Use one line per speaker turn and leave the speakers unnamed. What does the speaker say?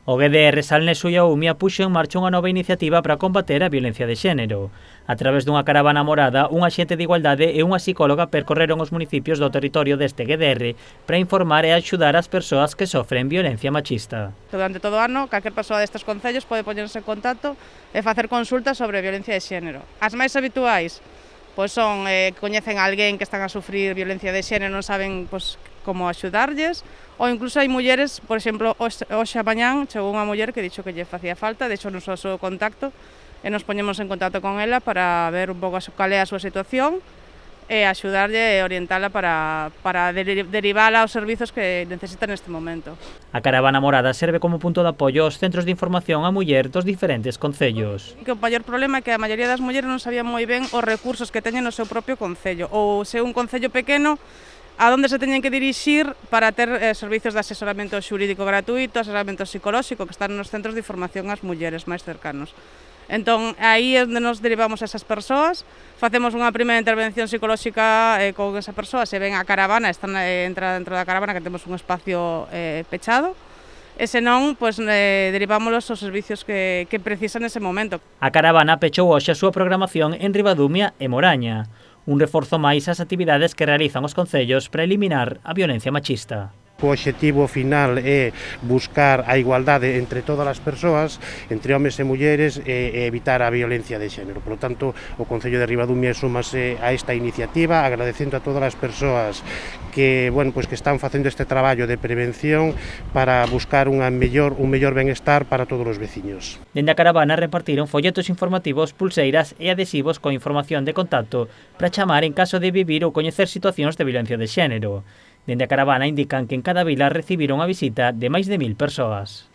O GDR Salneso e a UMIA puxo en marcha unha nova iniciativa para combater a violencia de xénero. A través dunha caravana morada, un axente de igualdade e unha psicóloga percorreron os municipios do territorio deste GDR para informar e axudar as persoas que sofren violencia machista.
Durante todo o ano, calquer persoa destes concellos pode poñerse en contacto e facer consultas sobre violencia de xénero. As máis habituais pois son coñecen a alguén que están a sufrir violencia de xénero e non saben como axudarlles, ou incluso hai mulleres, por exemplo, hoxe a mañán chegou unha muller que dixo que lle facía falta, deixou-nos o seu contacto e nos poñemos en contacto con ela para ver un pouco cal é a súa situación e axudarlle e orientala para derivala aos servizos que necesita neste momento.
A caravana morada serve como punto de apoio aos centros de información á muller dos diferentes concellos.
O maior problema é que a maioría das mulleres non sabían moi ben os recursos que teñen no seu propio concello, ou se é un concello pequeno, a onde se teñen que dirixir para ter servizos de asesoramento xurídico gratuito, asesoramento psicolóxico, que están nos centros de información ás mulleres máis cercanos. Entón, aí é onde nos derivamos a esas persoas, facemos unha primeira intervención psicolóxica con esa persoa, se ven a caravana, entra dentro da caravana que temos un espacio pechado, e senón, derivámolos aos servicios que precisan nese momento.
A caravana pechou hoxe a súa programación en Ribadumia e Moraña, un reforzo máis ás actividades que realizan os concellos para eliminar a violencia machista.
O obxectivo final é buscar a igualdade entre todas as persoas, entre homes e mulleres, e evitar a violencia de xénero. Por lo tanto, o Concello de Ribadumia súmase a esta iniciativa, agradecendo a todas as persoas que, que están facendo este traballo de prevención para buscar un mellor benestar para todos os veciños.
Dende a caravana repartiron folletos informativos, pulseiras e adhesivos con información de contacto para chamar en caso de vivir ou coñecer situacións de violencia de xénero. Dende a caravana indican que en cada vila recibiron a visita de máis de 1000 persoas.